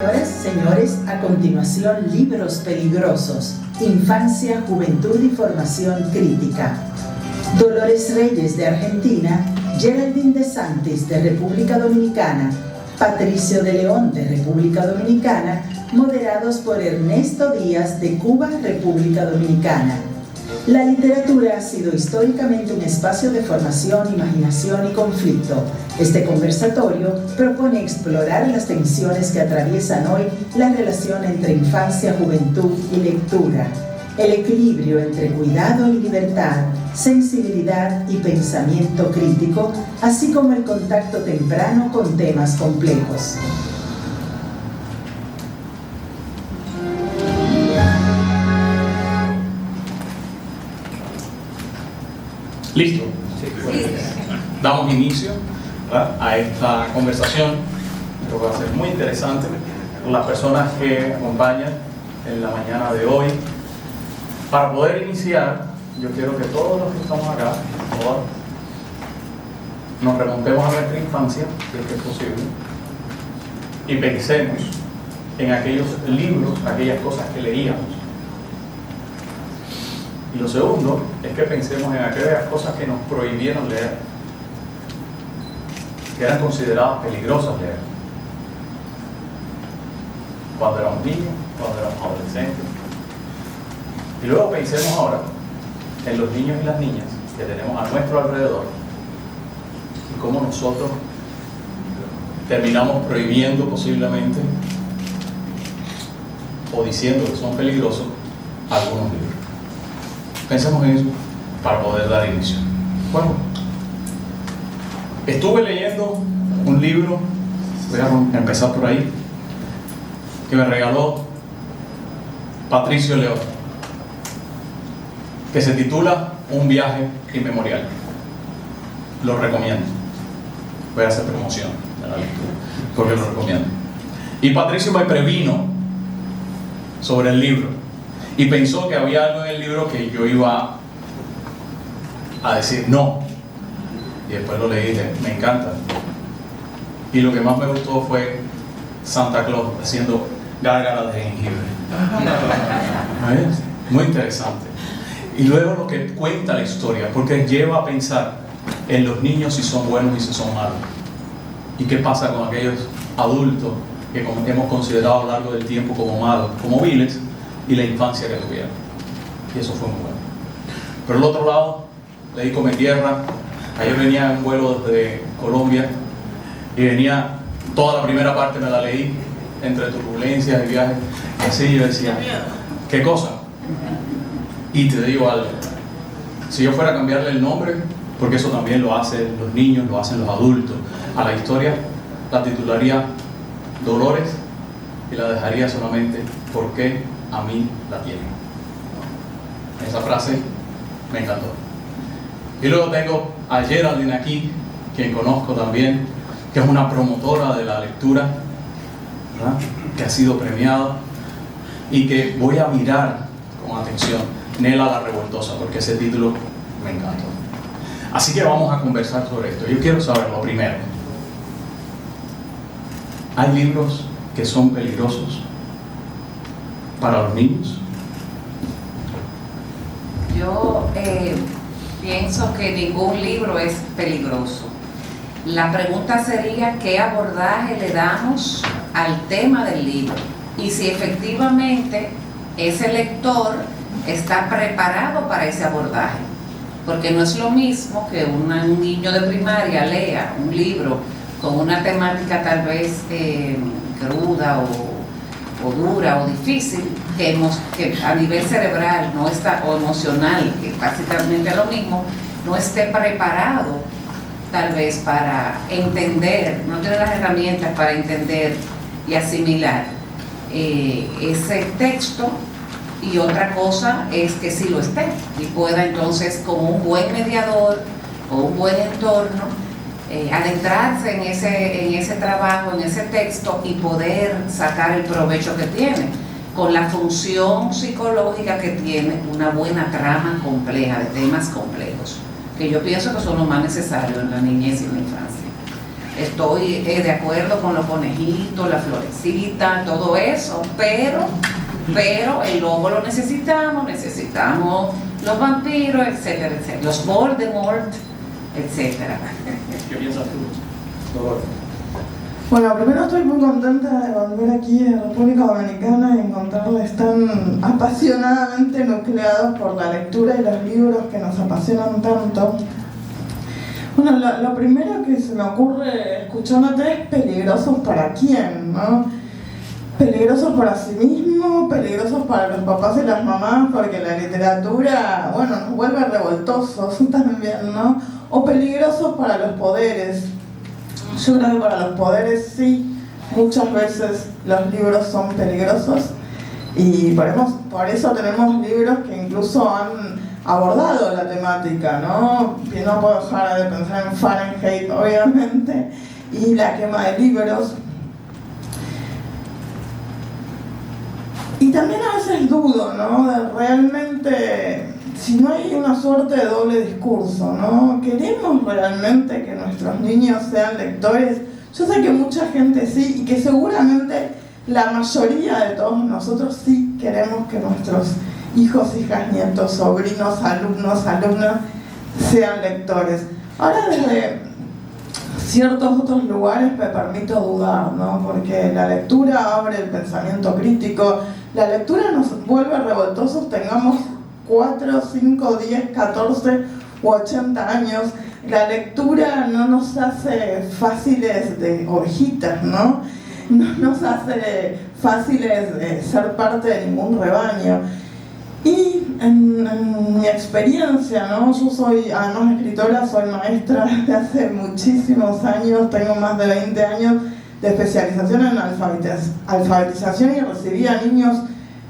Señoras, señores, a continuación, Libros Peligrosos, Infancia, Juventud y Formación Crítica. Dolores Reyes de Argentina, Geraldine de Santis de República Dominicana, Patricio de León de República Dominicana, moderados por Ernesto Díaz de Cuba, República Dominicana. La literatura ha sido históricamente un espacio de formación, imaginación y conflicto. Este conversatorio propone explorar las tensiones que atraviesan hoy la relación entre infancia, juventud y lectura, el equilibrio entre cuidado y libertad, sensibilidad y pensamiento crítico, así como el contacto temprano con temas complejos. ¿Listo? Sí. Damos inicio, ¿verdad?, a esta conversación. Creo que va a ser muy interesante con las personas que acompañan en la mañana de hoy. Para poder iniciar, yo quiero que todos los que estamos acá, todos, nos remontemos a nuestra infancia, si es que es posible, y pensemos en aquellos libros, aquellas cosas que leíamos. Y lo segundo es que pensemos en aquellas cosas que nos prohibieron leer, que eran consideradas peligrosas leer, cuando éramos niños, cuando éramos adolescentes. Y luego pensemos ahora en los niños y las niñas que tenemos a nuestro alrededor y cómo nosotros terminamos prohibiendo posiblemente o diciendo que son peligrosos algunos libros. Pensemos en eso para poder dar inicio. Bueno, estuve leyendo un libro, voy a empezar por ahí, que me regaló Patricio León, que se titula Un viaje inmemorial. Lo recomiendo. Voy a hacer promoción de la lectura, porque lo recomiendo. Y Patricio me previno sobre el libro y pensó que había algo en el libro que yo iba a decir no. Y después lo leí y dije, me encanta. Y lo que más me gustó fue Santa Claus haciendo gárgaras de jengibre. Muy interesante. Y luego lo que cuenta la historia, porque lleva a pensar en los niños si son buenos y si son malos. Y qué pasa con aquellos adultos que hemos considerado a lo largo del tiempo como malos, como viles, y la infancia que tuvieron. Y eso fue muy bueno. Pero el otro lado, leí Come Tierra. Ayer venía en vuelo desde Colombia y venía, toda la primera parte me la leí, entre turbulencias y viajes. Y así yo decía, ¿qué cosa? Y te digo algo, si yo fuera a cambiarle el nombre, porque eso también lo hacen los niños, lo hacen los adultos, a la historia la titularía Dolores y la dejaría solamente ¿Por qué a mí la tienen? Esa frase me encantó. Y luego tengo a Geraldine aquí, quien conozco también, que es una promotora de la lectura, ¿verdad?, que ha sido premiada y que voy a mirar con atención, Nela la Revoltosa, porque ese título me encantó. Así que vamos a conversar sobre esto. Yo quiero saber lo primero. ¿Hay libros que son peligrosos para los niños? Yo pienso que ningún libro es peligroso. La pregunta sería ¿qué abordaje le damos al tema del libro? Y si efectivamente ese lector está preparado para ese abordaje. Porque no es lo mismo que un niño de primaria lea un libro con una temática tal vez cruda o dura o difícil, que a nivel cerebral no está, o emocional, que básicamente es lo mismo, no esté preparado tal vez para entender, no tiene las herramientas para entender y asimilar ese texto. Y otra cosa es que sí lo esté y pueda entonces, como un buen mediador o un buen entorno, adentrarse en ese trabajo, en ese texto y poder sacar el provecho que tiene, con la función psicológica que tiene una buena trama compleja, de temas complejos, que yo pienso que son lo más necesario en la niñez y en la infancia. estoy de acuerdo con los conejitos, la florecita, todo eso, pero el lobo lo necesitamos los vampiros, etcétera, etcétera, los Voldemort, etcétera. ¿Qué piensas tú? Bueno, primero estoy muy contenta de volver aquí a República Dominicana y encontrarles tan apasionadamente nucleados por la lectura y los libros que nos apasionan tanto. Bueno, lo primero que se me ocurre escuchándote es peligrosos para quién, ¿no? Peligrosos para sí mismo, peligrosos para los papás y las mamás, porque la literatura, bueno, nos vuelve revoltosos también, ¿no? O peligrosos para los poderes. Yo creo que para los poderes sí, muchas veces los libros son peligrosos y por eso tenemos libros que incluso han abordado la temática, ¿no? Y no puedo dejar de pensar en Fahrenheit, obviamente, y la quema de libros. Y también a veces dudo, ¿no? De realmente, si no hay una suerte de doble discurso, ¿no? ¿Queremos realmente que nuestros niños sean lectores? Yo sé que mucha gente sí, y que seguramente la mayoría de todos nosotros sí queremos que nuestros hijos, hijas, nietos, sobrinos, alumnos, alumnas sean lectores. Ahora desde ciertos otros lugares me permito dudar, ¿no? Porque la lectura abre el pensamiento crítico, la lectura nos vuelve revoltosos, tengamos 4, 5, 10, 14 u 80 años. La lectura no nos hace fáciles de ovejitas, ¿no? No nos hace fáciles de ser parte de ningún rebaño. Y en mi experiencia, ¿no? Yo soy, además de escritora, soy maestra desde hace muchísimos años, tengo más de 20 años de especialización en alfabetización y recibí a niños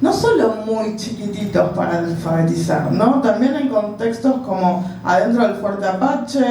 no solo muy chiquititos para alfabetizar, ¿no? También en contextos como adentro del Fuerte Apache,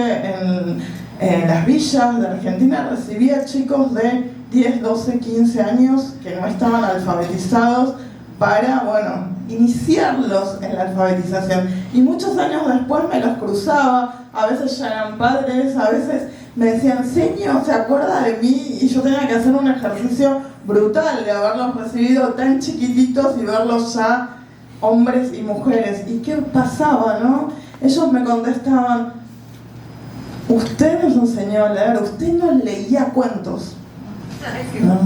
en las villas de Argentina, recibí a chicos de 10, 12, 15 años que no estaban alfabetizados para, bueno, iniciarlos en la alfabetización. Y muchos años después me los cruzaba, a veces ya eran padres, a veces me decían, señor, ¿se acuerda de mí? Y yo tenía que hacer un ejercicio brutal de haberlos recibido tan chiquititos y verlos ya hombres y mujeres. ¿Y qué pasaba, no? Ellos me contestaban, usted nos enseñó a leer, usted no leía cuentos. ¿No?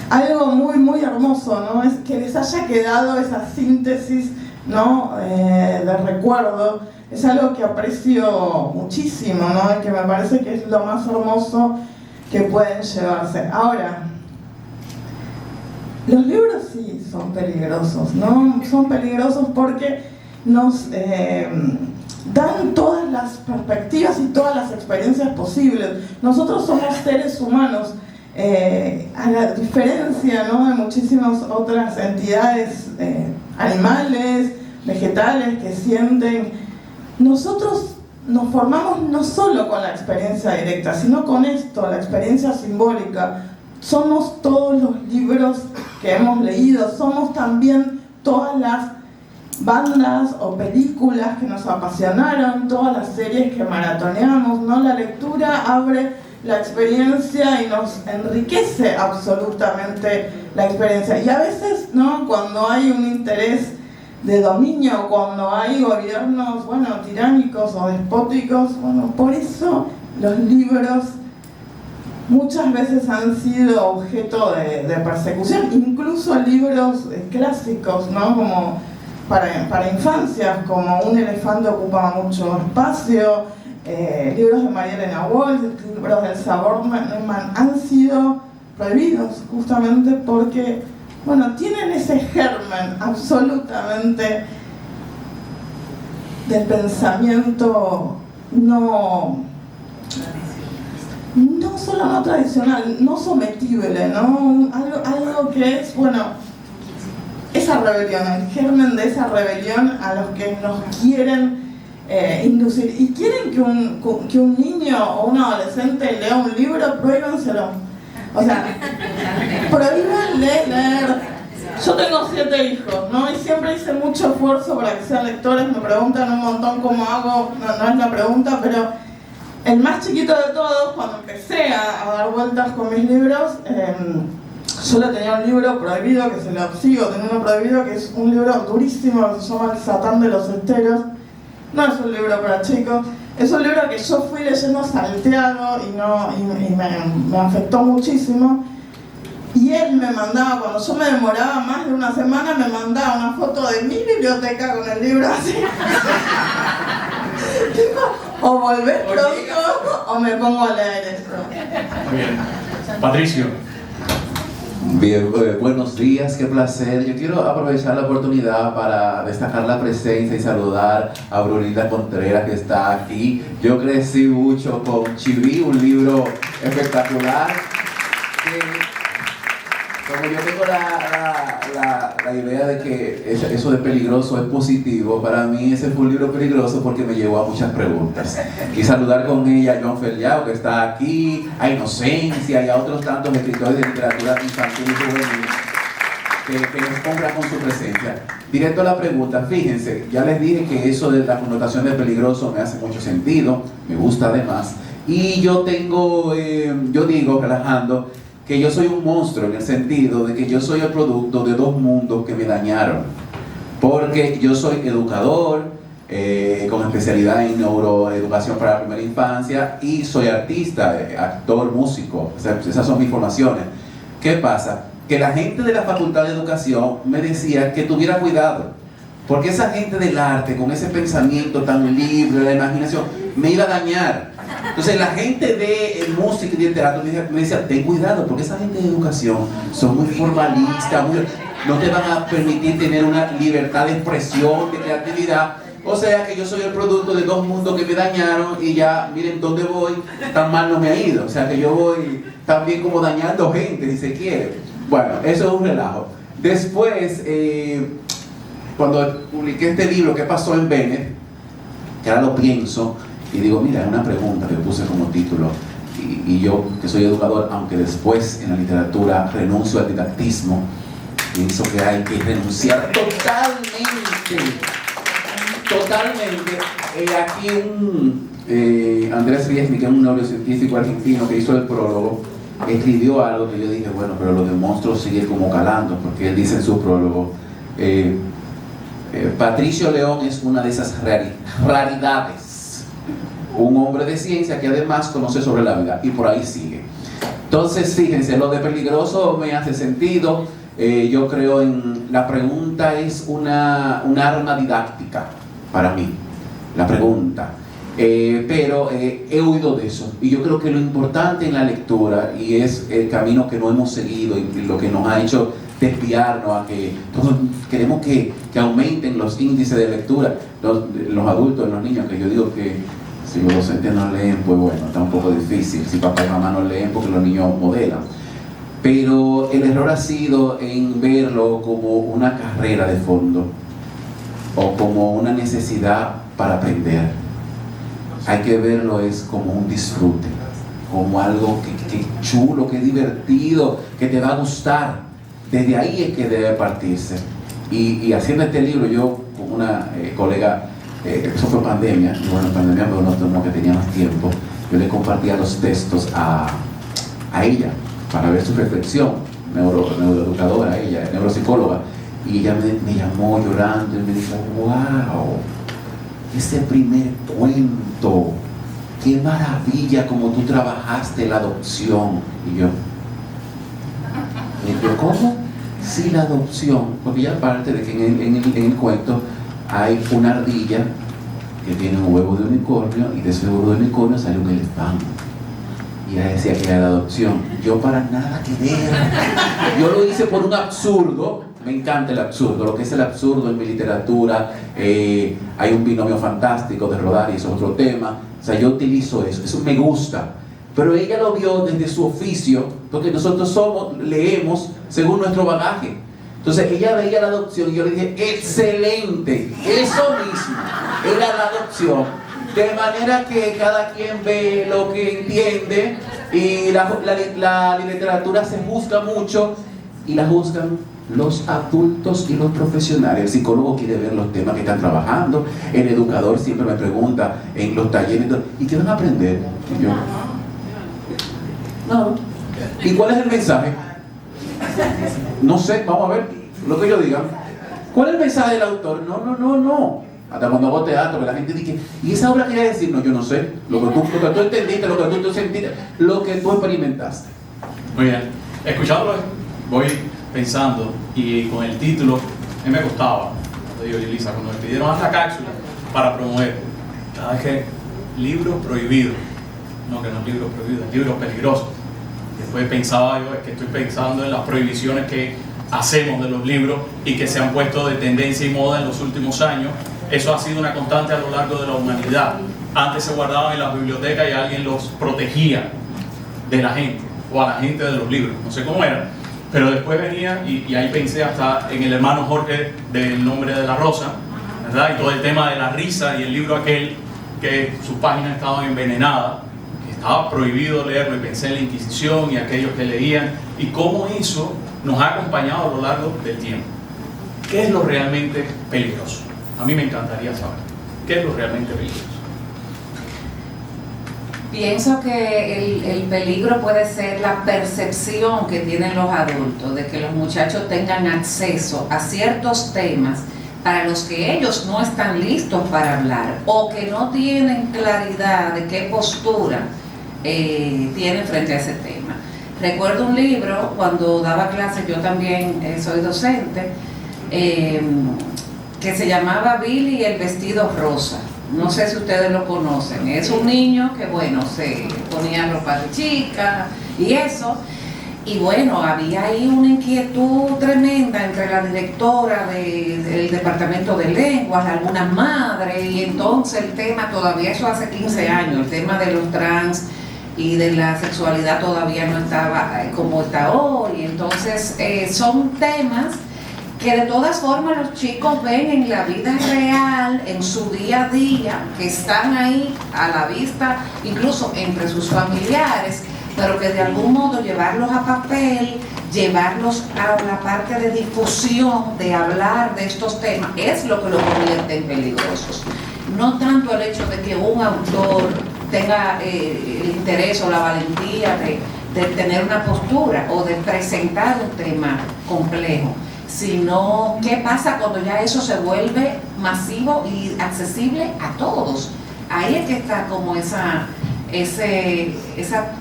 Algo muy, muy hermoso, ¿no? Es que les haya quedado esa síntesis, ¿no? De recuerdo. Es algo que aprecio muchísimo, ¿no? Y que me parece que es lo más hermoso que pueden llevarse. Ahora, los libros sí son peligrosos, ¿no? Son peligrosos porque nos dan todas las perspectivas y todas las experiencias posibles. Nosotros somos seres humanos, a la diferencia, ¿no? De muchísimas otras entidades animales, vegetales que sienten. Nosotros nos formamos no solo con la experiencia directa, sino con esto, la experiencia simbólica. Somos todos los libros que hemos leído, somos también todas las bandas o películas que nos apasionaron, todas las series que maratoneamos, ¿no? La lectura abre la experiencia y nos enriquece absolutamente la experiencia. Y a veces, ¿no? Cuando hay un interés de dominio, cuando hay gobiernos, bueno, tiránicos o despóticos, bueno, por eso los libros muchas veces han sido objeto de persecución, incluso libros clásicos, ¿no? Como para infancias, como Un elefante ocupa mucho espacio, libros de María Elena Walsh, libros del Saborman, han sido prohibidos justamente porque, bueno, tienen ese germen absolutamente del pensamiento no solo no tradicional, no sometible, ¿no? Algo que es, bueno, esa rebelión, el germen de esa rebelión a los que nos quieren inducir. Y quieren que un niño o un adolescente lea un libro, prohíbanselo. O sea, prohíbanle leer. Yo tengo 7 hijos, ¿no? Y siempre hice mucho esfuerzo para que sean lectores. Me preguntan un montón cómo hago, no es la pregunta, pero el más chiquito de todos, cuando empecé a dar vueltas con mis libros, solo tenía un libro prohibido, que se lo sigo teniendo prohibido, que es un libro durísimo que se llama El Satán de los Esteros. No es un libro para chicos, es un libro que yo fui leyendo salteado y me afectó muchísimo. Y él me mandaba, cuando yo me demoraba más de una semana, me mandaba una foto de mi biblioteca con el libro así. O volver pronto o me pongo a leer esto. Bien. Patricio. Bien, buenos días, qué placer. Yo quiero aprovechar la oportunidad para destacar la presencia y saludar a Brunilda Contreras, que está aquí. Yo crecí mucho con Chiví, un libro espectacular. Como yo tengo la idea de que eso de peligroso es positivo, para mí ese fue un libro peligroso porque me llevó a muchas preguntas. Y saludar con ella a John Ferriao, que está aquí, a Inocencia y a otros tantos escritores de literatura infantil y juvenil que nos honran con su presencia. Directo a la pregunta, fíjense, ya les dije que eso de la connotación de peligroso me hace mucho sentido, me gusta además, y yo digo, relajando, que yo soy un monstruo en el sentido de que yo soy el producto de dos mundos que me dañaron. Porque yo soy educador, con especialidad en neuroeducación para la primera infancia, y soy artista, actor, músico. O sea, esas son mis formaciones. ¿Qué pasa? Que la gente de la Facultad de Educación me decía que tuviera cuidado, porque esa gente del arte, con ese pensamiento tan libre, la imaginación, me iba a dañar. Entonces la gente de música y de teatro me decía, ten cuidado, porque esa gente de educación son muy formalistas, no te van a permitir tener una libertad de expresión, de creatividad. O sea que yo soy el producto de dos mundos que me dañaron y ya, miren dónde voy, tan mal no me ha ido. O sea que yo voy también como dañando gente, si se quiere. Bueno, eso es un relajo. Después, cuando publiqué este libro, ¿Qué pasó en Bennett?, que ahora lo pienso, y digo, mira, es una pregunta que puse como título, y yo que soy educador, aunque después en la literatura renuncio al didactismo, pienso que hay que renunciar totalmente. Aquí Andrés Riesmi, que es un neurocientífico argentino que hizo el prólogo, escribió algo que yo dije, bueno, pero lo de monstruos sigue como calando, porque él dice en su prólogo, Patricio León es una de esas raridades, un hombre de ciencia que además conoce sobre la vida, y por ahí sigue. Entonces, fíjense, lo de peligroso me hace sentido. Yo creo en la pregunta es una arma didáctica para mí, la pregunta. Pero he huido de eso, y yo creo que lo importante en la lectura, y es el camino que no hemos seguido y lo que nos ha hecho desviarnos a que todos queremos que aumenten los índices de lectura, los adultos, los niños, que yo digo que si los docentes no leen, pues bueno, está un poco difícil, si papá y mamá no leen porque los niños modelan. Pero el error ha sido en verlo como una carrera de fondo o como una necesidad para aprender. Hay que verlo es como un disfrute, como algo que chulo, que divertido, que te va a gustar. Desde ahí es que debe partirse. Y haciendo este libro, yo con una colega, eso fue pandemia, y bueno, pandemia, pero no que tenía más tiempo, yo le compartía los textos a ella para ver su reflexión, neuroeducadora, ella, neuropsicóloga, y ella me llamó llorando y me dijo, wow, ese primer cuento, qué maravilla como tú trabajaste la adopción. Y yo, ¿cómo? Sí, la adopción, porque ya aparte de que en el cuento hay una ardilla que tiene un huevo de unicornio, y de ese huevo de unicornio sale un elefante. Y ella decía que era la adopción. Yo para nada que ver. Yo lo hice por un absurdo. Me encanta el absurdo, lo que es el absurdo en mi literatura. Hay un binomio fantástico de rodar, y eso es otro tema. O sea, yo utilizo eso me gusta. Pero ella lo vio desde su oficio, porque nosotros leemos según nuestro bagaje. Entonces ella veía la adopción y yo le dije, excelente, eso mismo, era la adopción. De manera que cada quien ve lo que entiende, y la literatura se juzga mucho y la juzgan los adultos y los profesionales. El psicólogo quiere ver los temas que están trabajando, el educador siempre me pregunta en los talleres, ¿y qué van a aprender? Y yo, no. ¿Y cuál es el mensaje? No sé, vamos a ver lo que ellos digan. ¿Cuál es el mensaje del autor? No. Hasta cuando hago teatro, que la gente dice, ¿y esa obra quería decir? No, yo no sé. Lo que tú entendiste, lo que tú sentiste, lo que tú experimentaste. Muy bien. Escuchándolo, voy pensando, y con el título, a mí me costaba, lo digo, Elisa, cuando me pidieron esta cápsula para promover, cada vez que libros prohibidos, no, que no es libros prohibidos, es libros peligrosos. Después pensaba yo, es que estoy pensando en las prohibiciones que hacemos de los libros y que se han puesto de tendencia y moda en los últimos años. Eso ha sido una constante a lo largo de la humanidad. Antes se guardaban en las bibliotecas y alguien los protegía de la gente, o a la gente de los libros, no sé cómo era. Pero después venía, y ahí pensé hasta en el hermano Jorge del Nombre de la Rosa, ¿verdad? Y todo el tema de la risa y el libro aquel que sus páginas estaban envenenadas, que estaba prohibido leerlo, y pensé en la Inquisición y aquellos que leían, y cómo eso nos ha acompañado a lo largo del tiempo. ¿Qué es lo realmente peligroso? A mí me encantaría saber. ¿Qué es lo realmente peligroso? Pienso que el peligro puede ser la percepción que tienen los adultos de que los muchachos tengan acceso a ciertos temas para los que ellos no están listos para hablar, o que no tienen claridad de qué postura tienen frente a ese tema. Recuerdo un libro, cuando daba clases, yo también soy docente, que se llamaba Billy y el vestido rosa. No sé si ustedes lo conocen. Es un niño que, bueno, se ponía ropa de chica y eso. Y bueno, había ahí una inquietud tremenda entre la directora del departamento de lenguas, algunas madres, y entonces el tema, todavía eso hace 15 años, el tema de los trans y de la sexualidad todavía no estaba como está hoy. Entonces son temas que de todas formas los chicos ven en la vida real, en su día a día, que están ahí a la vista, incluso entre sus familiares, pero que de algún modo llevarlos a papel, llevarlos a la parte de difusión, de hablar de estos temas, es lo que los convierte en peligrosos. No tanto el hecho de que un autor tenga el interés o la valentía de tener una postura o de presentar un tema complejo, sino qué pasa cuando ya eso se vuelve masivo y accesible a todos. Ahí es que está como esa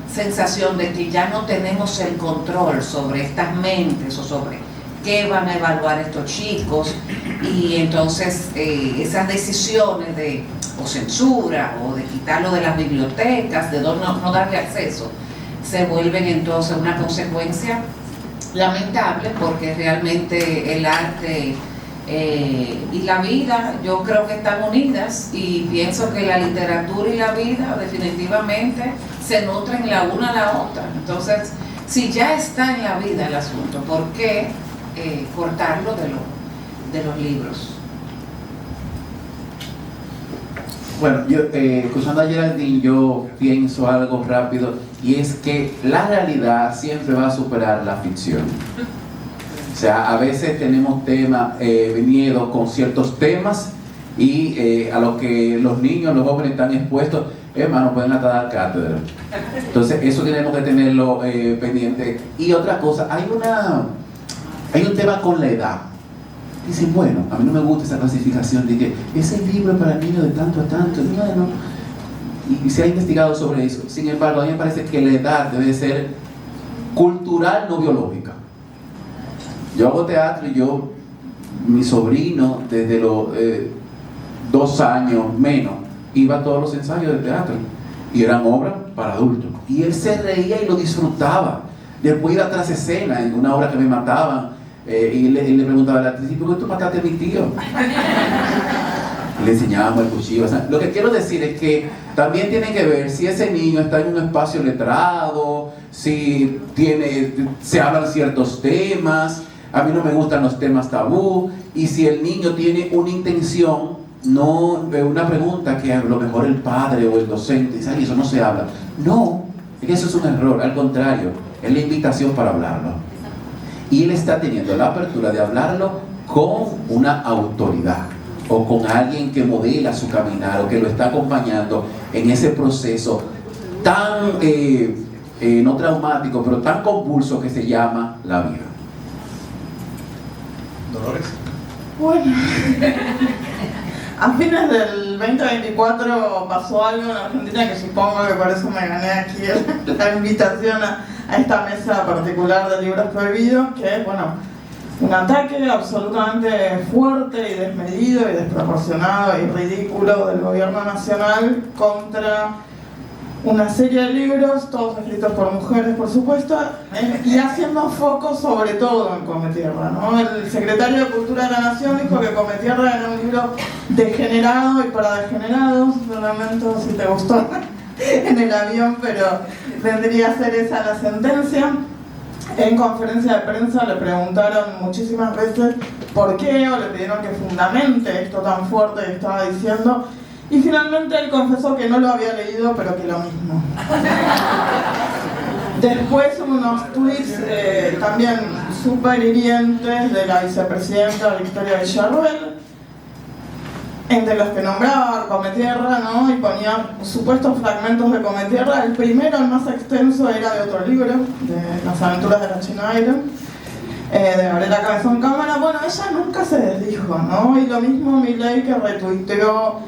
sensación de que ya no tenemos el control sobre estas mentes o sobre qué van a evaluar estos chicos, y entonces esas decisiones de o censura o de quitarlo de las bibliotecas, de no darle acceso, se vuelven entonces una consecuencia lamentable, porque realmente el arte y la vida, yo creo que están unidas, y pienso que la literatura y la vida definitivamente se nutren la una a la otra. Entonces, si ya está en la vida el asunto, ¿por qué cortarlo de los libros? Bueno, yo escuchando a Geraldine, yo pienso algo rápido, y es que la realidad siempre va a superar la ficción. O sea, a veces tenemos miedo con ciertos temas, y a los que los niños, los jóvenes están expuestos, hermano, pueden hasta dar cátedra. Entonces, eso tenemos que tenerlo pendiente. Y otra cosa, hay un tema con la edad. Dicen, bueno, a mí no me gusta esa clasificación de que ese libro es para niños de tanto a tanto. Bueno, y se ha investigado sobre eso. Sin embargo, a mí me parece que la edad debe ser cultural, no biológica. Yo hago teatro, y mi sobrino, desde los 2 años menos, iba a todos los ensayos de teatro, y eran obras para adultos, y él se reía y lo disfrutaba. Después iba tras escena en una obra que me mataban, y le preguntaba a la actriz, ¿por qué tú mataste a mi tío? Le enseñábamos el cuchillo. O sea, lo que quiero decir es que también tiene que ver si ese niño está en un espacio letrado, si se hablan ciertos temas. A mí no me gustan los temas tabú, y si el niño tiene una intención, no una pregunta que a lo mejor el padre o el docente dice, ay, eso no se habla. No, eso es un error, al contrario, es la invitación para hablarlo. y él está teniendo la apertura de hablarlo con una autoridad o con alguien que modela su caminar o que lo está acompañando en ese proceso tan, no traumático, pero tan convulso que se llama la vida. Dolores. Bueno, a fines del 2024 pasó algo en Argentina que supongo que por eso me gané aquí la invitación a esta mesa particular de libros prohibidos, que es, bueno, un ataque absolutamente fuerte y desmedido y desproporcionado y ridículo del gobierno nacional contra una serie de libros, todos escritos por mujeres, por supuesto, y haciendo foco sobre todo en Cometierra, ¿no? El secretario de Cultura de la Nación dijo que Cometierra era un libro degenerado y para degenerados. Lo lamento si te gustó en el avión, pero vendría a ser esa la sentencia. En conferencia de prensa le preguntaron muchísimas veces por qué, o le pidieron que fundamente esto tan fuerte que estaba diciendo, y finalmente él confesó que no lo había leído, pero que lo mismo. Después unos tweets también súper hirientes de la vicepresidenta Victoria Villarruel, entre los que nombraba Cometierra, ¿no? Y ponía supuestos fragmentos de Cometierra. El primero, el más extenso, era de otro libro, de Las aventuras de la China Iron, de Gabriela Cabezón Cámara. Bueno, ella nunca se desdijo, ¿no? Y lo mismo Milei, que retuiteó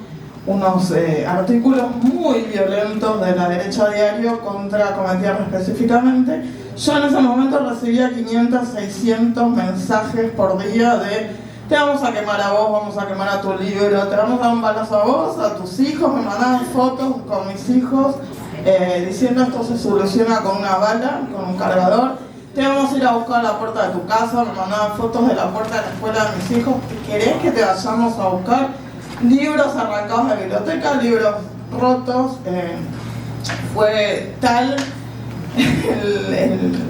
unos artículos muy violentos de la derecha diario contra Cometierra específicamente. Yo en ese momento recibía 500, 600 mensajes por día de: te vamos a quemar a vos, vamos a quemar a tu libro, te vamos a dar un balazo a vos, a tus hijos. Me mandaban fotos con mis hijos diciendo: esto se soluciona con una bala, con un cargador. Te vamos a ir a buscar a la puerta de tu casa. Me mandaban fotos de la puerta de la escuela de mis hijos. ¿Querés que te vayamos a buscar? Libros arrancados de biblioteca, libros rotos. Fue tal el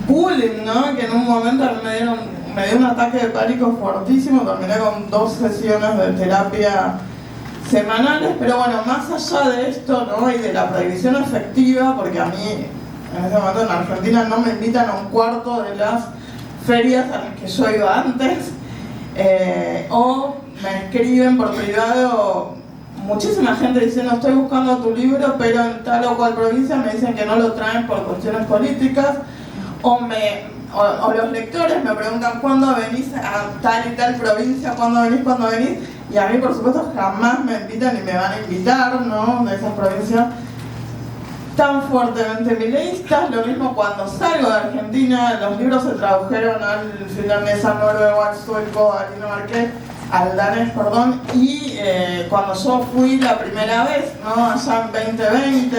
bullying, ¿no? Que en un momento me dio un ataque de pánico fuertísimo. Terminé con 2 sesiones de terapia semanales. Pero bueno, más allá de esto, ¿no? Y de la prohibición efectiva, porque a mí en ese momento en Argentina no me invitan a un cuarto de las ferias a las que yo iba antes, o me escriben por privado muchísima gente diciendo: estoy buscando tu libro, pero en tal o cual provincia me dicen que no lo traen por cuestiones políticas, o los lectores me preguntan: ¿cuándo venís a tal y tal provincia? ¿Cuándo venís? Y a mí, por supuesto, jamás me invitan ni me van a invitar, ¿no? De esas provincias tan fuertemente mileístas. Lo mismo cuando salgo de Argentina, los libros se tradujeron al finlandés, al noruego, al sueco, al dinamarqués, al danés, perdón, y cuando yo fui la primera vez, ¿no? Allá en 2020,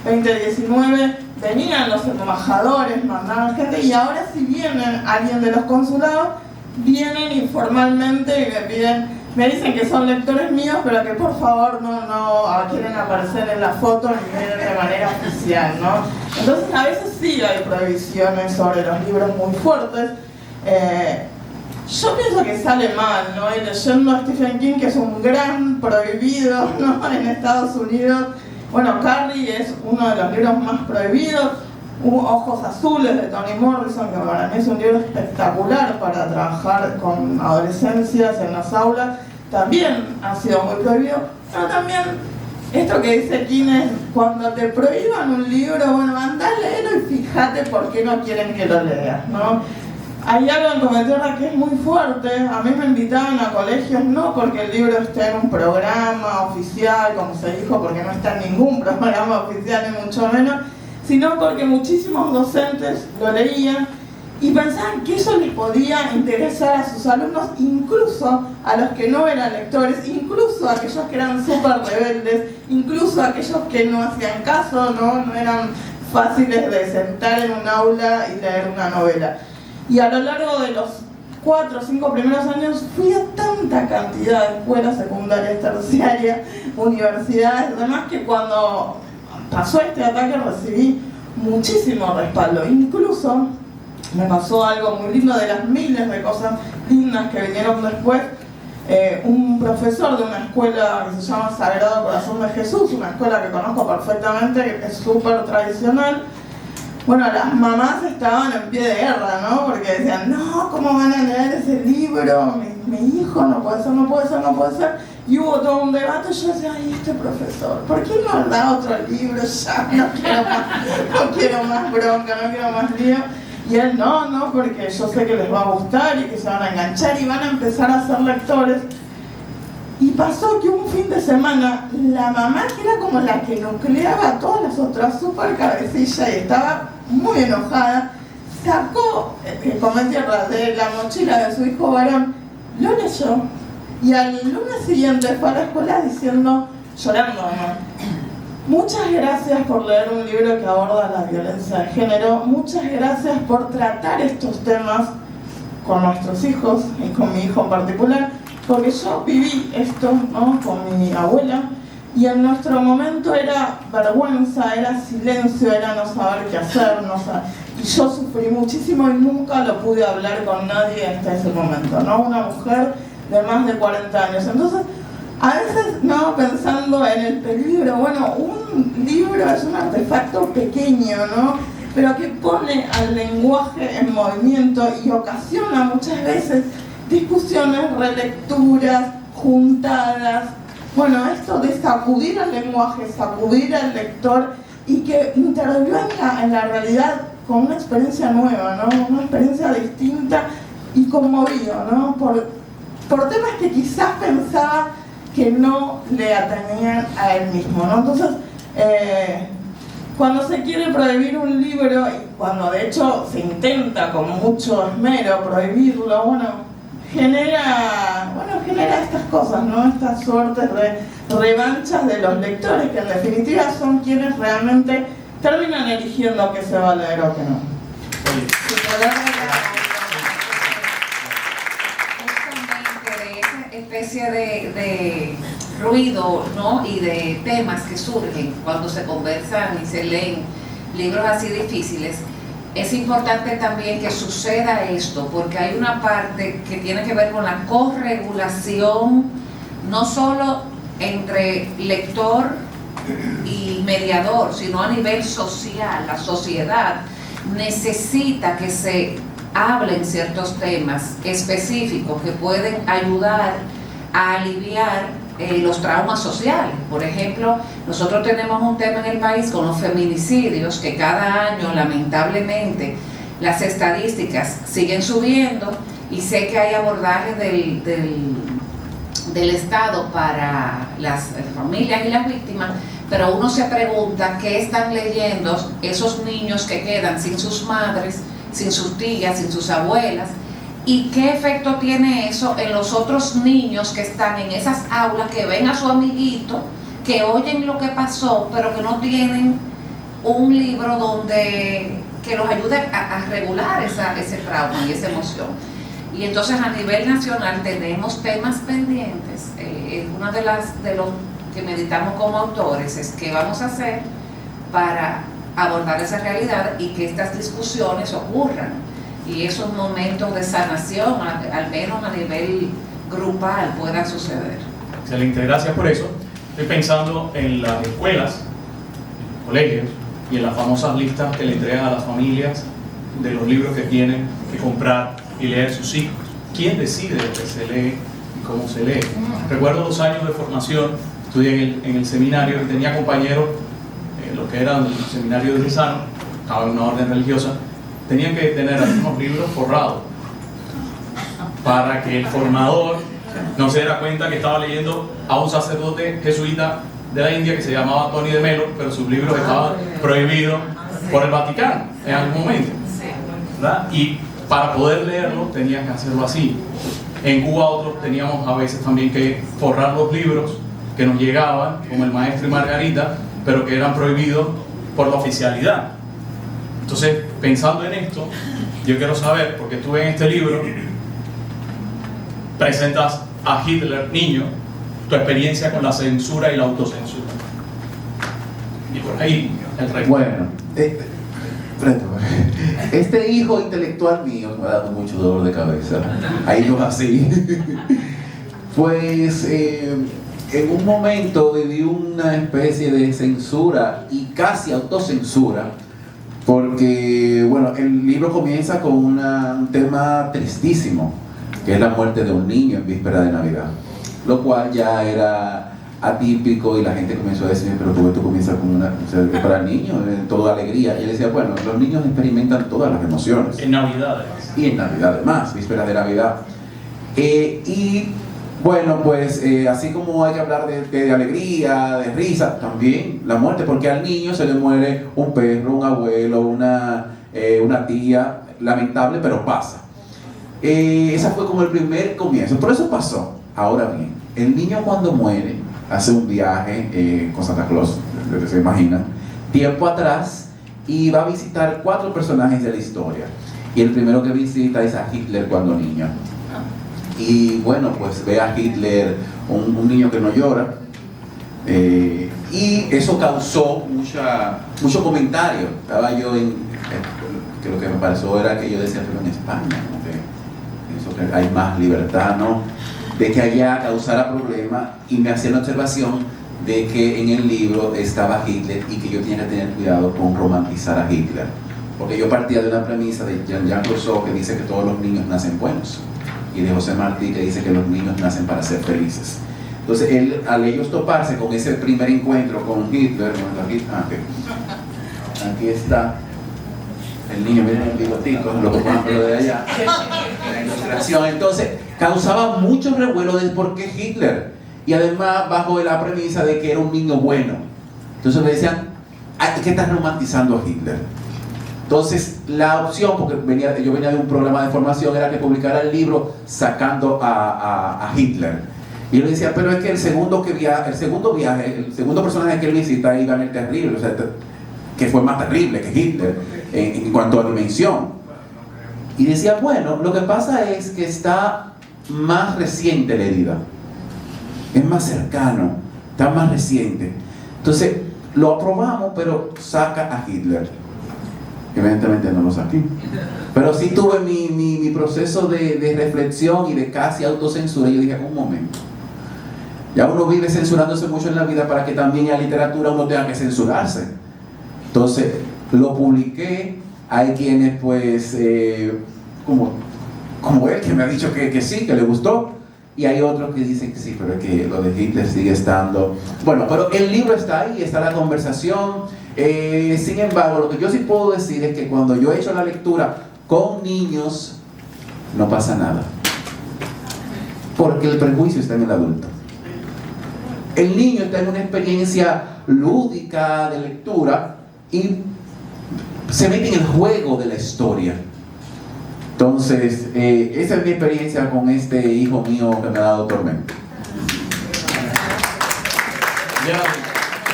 2019, venían los embajadores, mandaban gente, y ahora si viene alguien de los consulados, vienen informalmente y me dicen que son lectores míos, pero que por favor no quieren aparecer en la foto ni vienen de manera oficial, ¿no? Entonces a veces sí hay prohibiciones sobre los libros muy fuertes. Yo pienso que sale mal, ¿no? Y leyendo a Stephen King, que es un gran prohibido, ¿no? En Estados Unidos. Bueno, Carrie es uno de los libros más prohibidos. Ojos Azules, de Toni Morrison, que para mí es un libro espectacular para trabajar con adolescencias en las aulas, también ha sido muy prohibido. Pero también esto que dice King es: cuando te prohíban un libro, bueno, andá a leerlo y fíjate por qué no quieren que lo leas, ¿no? Hay algo en Cometierra que es muy fuerte. A mí me invitaban a colegios no porque el libro esté en un programa oficial, como se dijo, porque no está en ningún programa oficial, ni mucho menos, sino porque muchísimos docentes lo leían y pensaban que eso les podía interesar a sus alumnos, incluso a los que no eran lectores, incluso a aquellos que eran súper rebeldes, incluso a aquellos que no hacían caso, no eran fáciles de sentar en un aula y leer una novela. Y a lo largo de los 4 o 5 primeros años fui a tanta cantidad de escuelas secundarias, terciarias, universidades, demás, que cuando pasó este ataque recibí muchísimo respaldo. Incluso me pasó algo muy lindo, de las miles de cosas lindas que vinieron después. Un profesor de una escuela que se llama Sagrado Corazón de Jesús, una escuela que conozco perfectamente, que es súper tradicional, bueno, las mamás estaban en pie de guerra, ¿no? Porque decían, no, ¿cómo van a leer ese libro? Mi hijo, no puede ser, no puede ser, no puede ser. Y hubo todo un debate. Yo decía, ay, este profesor, ¿por qué no da otro libro ya? No quiero más bronca, no quiero más lío. Y él, no, porque yo sé que les va a gustar y que se van a enganchar y van a empezar a ser lectores. Y pasó que un fin de semana, la mamá, que era como la que nucleaba a todas las otras, súper cabecilla y estaba muy enojada, sacó como en tierra de la mochila de su hijo varón, lo leyó y al lunes siguiente fue a la escuela diciendo, llorando, ¿no? Muchas gracias por leer un libro que aborda la violencia de género, muchas gracias por tratar estos temas con nuestros hijos y con mi hijo en particular, porque yo viví esto, ¿no? Con mi abuela, y en nuestro momento era vergüenza, era silencio, era no saber qué hacer, y yo sufrí muchísimo y nunca lo pude hablar con nadie hasta ese momento, ¿no? Una mujer de más de 40 años. Entonces, a veces, ¿no? Pensando en el peligro, bueno, un libro es un artefacto pequeño, ¿no? Pero que pone al lenguaje en movimiento y ocasiona muchas veces discusiones, relecturas, juntadas. Bueno, esto de sacudir al lenguaje, sacudir al lector y que intervenga en la realidad con una experiencia nueva, ¿no? Una experiencia distinta y conmovido, ¿no? Por temas que quizás pensaba que no le atañían a él mismo, ¿no? Entonces, cuando se quiere prohibir un libro, y cuando de hecho se intenta con mucho esmero prohibirlo, genera estas cosas, ¿no? Estas suertes de revanchas de los lectores, que en definitiva son quienes realmente terminan eligiendo qué se va a leer o qué no. Justamente de esa especie de ruido, ¿no? Y de temas que surgen cuando se conversan y se leen libros así difíciles, es importante también que suceda esto, porque hay una parte que tiene que ver con la corregulación, no solo entre lector y mediador, sino a nivel social. La sociedad necesita que se hablen ciertos temas específicos que pueden ayudar a aliviar los traumas sociales. Por ejemplo, nosotros tenemos un tema en el país con los feminicidios, que cada año lamentablemente las estadísticas siguen subiendo, y sé que hay abordajes del Estado para las familias y las víctimas, pero uno se pregunta qué están leyendo esos niños que quedan sin sus madres, sin sus tías, sin sus abuelas. ¿Y qué efecto tiene eso en los otros niños que están en esas aulas, que ven a su amiguito, que oyen lo que pasó, pero que no tienen un libro que los ayude a regular ese trauma y esa emoción? Y entonces a nivel nacional tenemos temas pendientes. Una de los que meditamos como autores es qué vamos a hacer para abordar esa realidad y que estas discusiones ocurran. Y esos momentos de sanación, al menos a nivel grupal, puedan suceder. Excelente, gracias por eso. Estoy pensando en las escuelas, en los colegios y en las famosas listas que le entregan a las familias de los libros que tienen que comprar y leer sus hijos. ¿Quién decide lo que se lee y cómo se lee? Recuerdo 2 años de formación, estudié en el seminario y tenía compañeros, los que eran del seminario de Sano, estaba en una orden religiosa, tenían que tener algunos libros forrados para que el formador no se diera cuenta que estaba leyendo a un sacerdote jesuita de la India que se llamaba Tony de Melo, pero sus libros estaban prohibidos por el Vaticano en algún momento, ¿verdad? Y para poder leerlo tenían que hacerlo así. En Cuba otros teníamos a veces también que forrar los libros que nos llegaban, como El Maestro y Margarita, pero que eran prohibidos por la oficialidad. Entonces, pensando en esto, yo quiero saber, porque tú en este libro presentas a Hitler niño, tu experiencia con la censura y la autocensura. Y por ahí el rey. Bueno, este hijo intelectual mío me ha dado mucho dolor de cabeza. Ahí no es así. Pues en un momento viví una especie de censura y casi autocensura, porque, bueno, el libro comienza con un tema tristísimo, que es la muerte de un niño en víspera de Navidad, lo cual ya era atípico y la gente comenzó a decir, pero ¿por qué tú comienzas con una, o sea, para niños, toda alegría? Y él decía, bueno, los niños experimentan todas las emociones. En Navidad, además. Y en Navidad además, víspera de Navidad. Y bueno, pues así como hay que hablar de alegría, de risa, también la muerte, porque al niño se le muere un perro, un abuelo, una tía, lamentable, pero pasa. Ese fue como el primer comienzo, pero eso pasó. Ahora bien, el niño cuando muere, hace un viaje con Santa Claus, se imaginan, tiempo atrás, y va a visitar 4 personajes de la historia. Y el primero que visita es a Hitler cuando niño. Y bueno, pues ve a Hitler, un niño que no llora, y eso causó mucho comentario. Estaba yo que lo que me pareció era que yo decía, pero en España, ¿no? Pienso que hay más libertad, ¿no? De que allá causara problema, y me hacía la observación de que en el libro estaba Hitler y que yo tenía que tener cuidado con romantizar a Hitler, porque yo partía de una premisa de Jean-Jacques Rousseau, que dice que todos los niños nacen buenos, y de José Martí, que dice que los niños nacen para ser felices. Entonces al ellos toparse con ese primer encuentro con Hitler, aquí está el niño, miren el bigotico, lo que ponen de allá, la ilustración. Entonces causaba mucho revuelo de por qué Hitler, y además bajo la premisa de que era un niño bueno. Entonces me decían, ¿qué estás romantizando a Hitler? Entonces la opción, porque yo venía de un programa de formación, era que publicara el libro sacando a Hitler. Y yo le decía, pero es que el segundo viaje, el segundo personaje que él visita es Iván el Terrible, o sea, que fue más terrible que Hitler en cuanto a dimensión. Y decía, bueno, lo que pasa es que está más reciente la herida, es más cercano, está más reciente. Entonces lo aprobamos, pero saca a Hitler. Evidentemente no lo saqué, pero sí tuve mi proceso de reflexión y de casi autocensura. Y yo dije, un momento, ya uno vive censurándose mucho en la vida para que también en la literatura uno tenga que censurarse. Entonces lo publiqué. Hay quienes pues como él, que me ha dicho que sí, que le gustó, y hay otros que dicen que sí, pero es que lo de Hitler sigue estando. Bueno, pero el libro está ahí, está la conversación. Sin embargo, lo que yo sí puedo decir es que cuando yo he hecho la lectura con niños, no pasa nada, porque el prejuicio está en el adulto. El niño está en una experiencia lúdica de lectura y se mete en el juego de la historia. Entonces, esa es mi experiencia con este hijo mío que me ha dado tormento. Ya,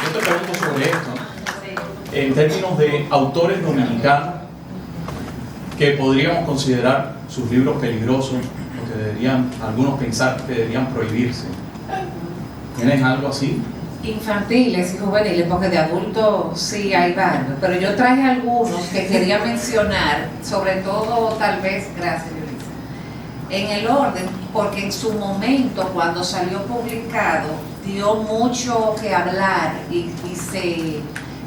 yo te pregunto sobre esto, en términos de autores dominicanos que podríamos considerar sus libros peligrosos, o que deberían, algunos pensar que deberían prohibirse. ¿Tienes algo así? Infantiles y juveniles, porque de adultos sí hay varios, pero yo traje algunos que quería mencionar, sobre todo tal vez, gracias Yulisa, en el orden, porque en su momento cuando salió publicado dio mucho que hablar y se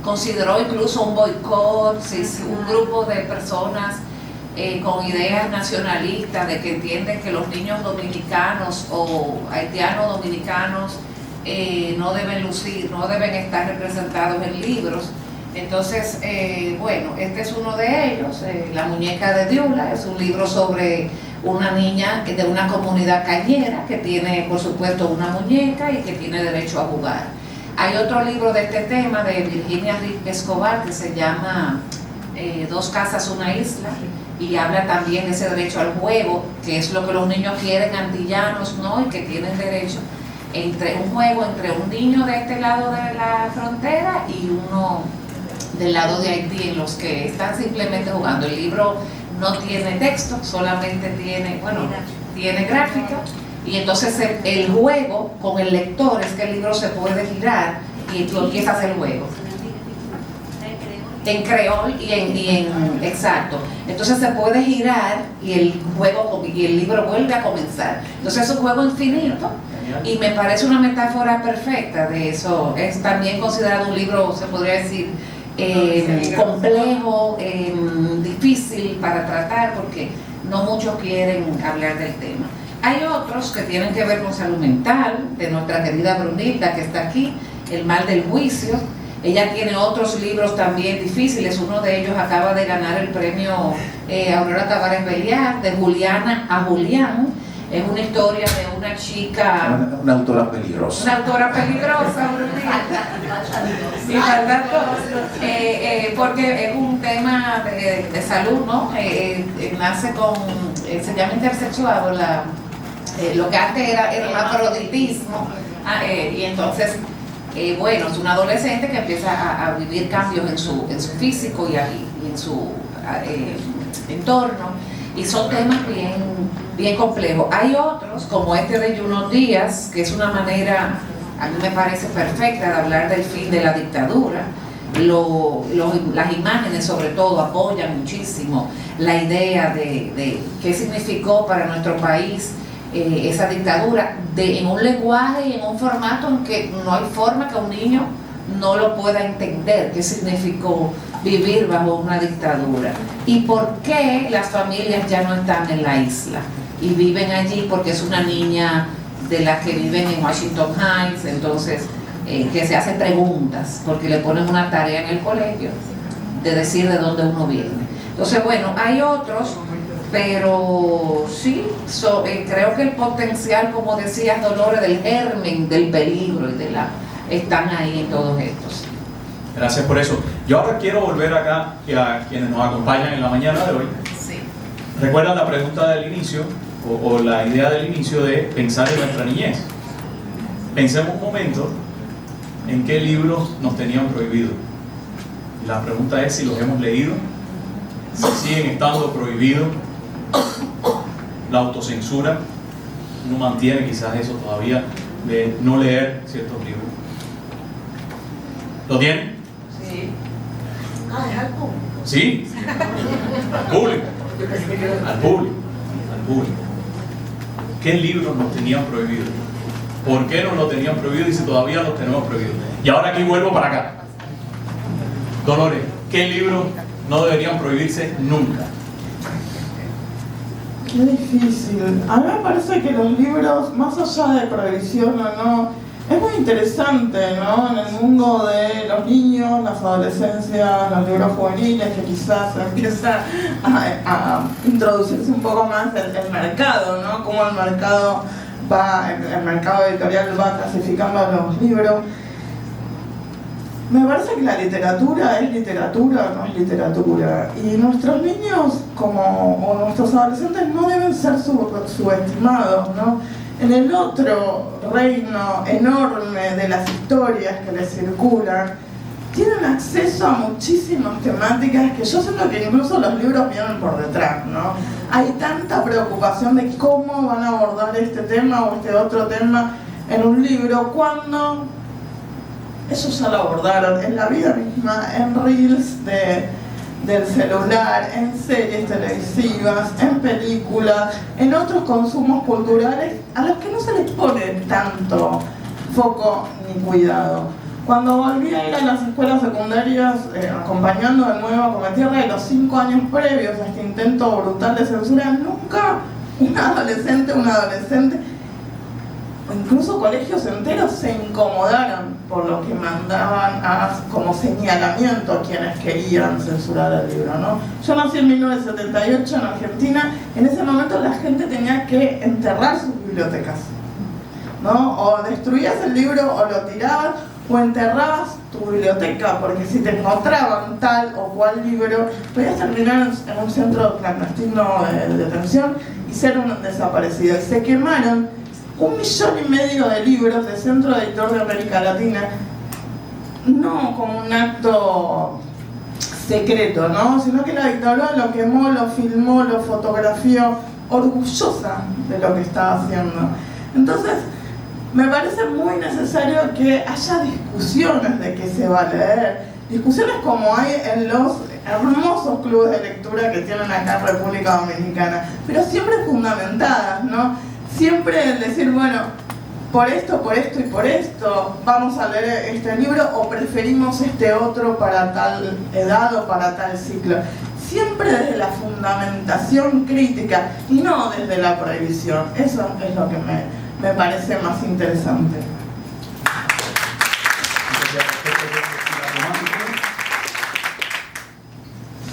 consideró incluso un boicot, un grupo de personas con ideas nacionalistas de que entienden que los niños dominicanos o haitianos dominicanos no deben lucir, no deben estar representados en libros. Entonces, bueno, este es uno de ellos, La muñeca de Diula. Es un libro sobre una niña de una comunidad cañera que tiene, por supuesto, una muñeca y que tiene derecho a jugar. Hay otro libro de este tema de Virginia Escobar que se llama Dos casas, una isla, y habla también de ese derecho al juego, que es lo que los niños quieren, antillanos, ¿no? Y que tienen derecho entre un juego entre un niño de este lado de la frontera y uno del lado de Haití, en los que están simplemente jugando. El libro no tiene texto, solamente tiene, tiene gráfica, y entonces el juego con el lector es que el libro se puede girar y tú empiezas el juego en creol y en exacto. Entonces se puede girar y el juego y el libro vuelve a comenzar. Entonces es un juego infinito y me parece una metáfora perfecta de eso. Es también considerado un libro, se podría decir, complejo, difícil para tratar porque no muchos quieren hablar del tema. Hay otros que tienen que ver con salud mental, de nuestra querida Brunilda que está aquí, El mal del juicio. Ella tiene otros libros también difíciles, uno de ellos acaba de ganar el premio Aurora Tavares Beliar, de Juliana a Julián. Es una historia de una chica... Una autora peligrosa. Una autora peligrosa, y verdad, porque es un tema de salud, ¿no? Nace con... se llama intersexuado, lo que antes era hermafroditismo, y entonces... bueno, es una adolescente que empieza a vivir cambios en su físico y en su entorno, y son temas bien complejos. Hay otros, como este de Junot Díaz, que es una manera, a mí me parece perfecta, de hablar del fin de la dictadura. Las imágenes sobre todo apoyan muchísimo la idea de qué significó para nuestro país esa dictadura, en un lenguaje y en un formato en que no hay forma que un niño no lo pueda entender, qué significó vivir bajo una dictadura y por qué las familias ya no están en la isla y viven allí, porque es una niña de las que viven en Washington Heights, entonces que se hace preguntas porque le ponen una tarea en el colegio de decir de dónde uno viene. Entonces, bueno, hay otros, pero sí, creo que el potencial, como decías, Dolores, del germen, del peligro y están ahí en todos estos. Gracias por eso. Yo ahora quiero volver acá a quienes nos acompañan en la mañana de hoy. Sí. ¿Recuerdan la pregunta del inicio o la idea del inicio de pensar en nuestra niñez? Pensemos un momento en qué libros nos tenían prohibido. La pregunta es si los hemos leído, si siguen estando prohibidos. La autocensura, uno mantiene quizás eso todavía de no leer ciertos libros. ¿Lo tienen? Sí. Es al público. Sí, al público. Al público. Al público. ¿Qué libros nos tenían prohibido? ¿Por qué nos lo tenían prohibido y si todavía los tenemos prohibido? Y ahora aquí vuelvo para acá. Dolores, ¿qué libros no deberían prohibirse nunca? Qué difícil. A mí me parece que los libros, más allá de prohibición o no, es muy interesante, ¿no? En el mundo de los niños, las adolescencias, los libros juveniles, que quizás empieza a introducirse un poco más el mercado, ¿no? Cómo el mercado editorial va clasificando los libros. Me parece que la literatura es literatura o no es literatura, y nuestros niños o nuestros adolescentes no deben ser subestimados, ¿no? En el otro reino enorme de las historias que les circulan, tienen acceso a muchísimas temáticas que yo siento que incluso los libros vienen por detrás, ¿no? Hay tanta preocupación de cómo van a abordar este tema o este otro tema en un libro, cuando ellos ya lo abordaron en la vida misma, en reels del celular, en series televisivas, en películas, en otros consumos culturales a los que no se les pone tanto foco ni cuidado. Cuando volví a ir a las escuelas secundarias, acompañando de nuevo a Cometierra de los 5 años previos a este intento brutal de censura, nunca un adolescente, o incluso colegios enteros se incomodaron por lo que mandaban como señalamiento a quienes querían censurar el libro, ¿no? Yo nací en 1978 en Argentina. En ese momento la gente tenía que enterrar sus bibliotecas, ¿no? O destruías el libro o lo tirabas, o enterrabas tu biblioteca, porque si te encontraban tal o cual libro, podías terminar en un centro clandestino de detención y ser un desaparecido. Y se quemaron 1,5 millones de libros de Centro Editor de América Latina, no como un acto secreto, ¿no? Sino que la dictadura lo quemó, lo filmó, lo fotografió, orgullosa de lo que estaba haciendo. Entonces, me parece muy necesario que haya discusiones de qué se va a leer, discusiones como hay en los hermosos clubes de lectura que tienen acá en República Dominicana, pero siempre fundamentadas, ¿no? Siempre el decir, bueno, por esto y por esto vamos a leer este libro o preferimos este otro para tal edad o para tal ciclo. Siempre desde la fundamentación crítica y no desde la prohibición. Eso es lo que me parece más interesante.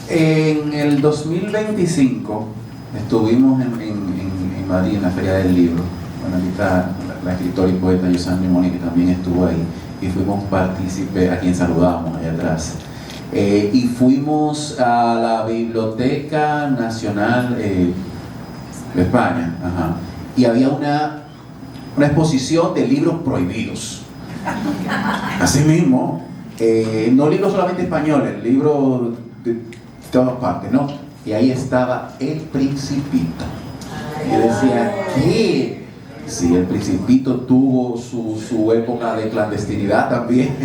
En el 2025 estuvimos en Madrid en la Feria del Libro. Bueno, ahorita la escritora y poeta Yosandri Moni, que también estuvo ahí, y fuimos partícipes, a quien saludamos allá atrás. Y fuimos a la Biblioteca Nacional de España, y había una exposición de libros prohibidos. Así mismo, no libros solamente españoles, libros de todas partes, ¿no? Y ahí estaba El Principito. Y yo decía, ¿qué? Sí, El Principito tuvo su época de clandestinidad también.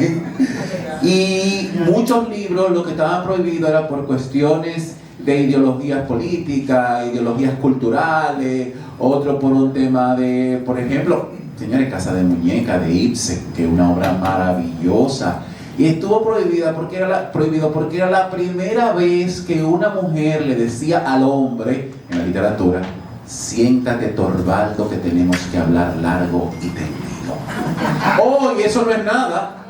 Y muchos libros, lo que estaban prohibidos era por cuestiones de ideologías políticas, ideologías culturales, otro por un tema de, por ejemplo, señores, Casa de Muñeca de Ibsen, que es una obra maravillosa. Y estuvo prohibido porque era la primera vez que una mujer le decía al hombre en la literatura: siéntate, Torvaldo, que tenemos que hablar largo y tendido. Oh, y eso no es nada.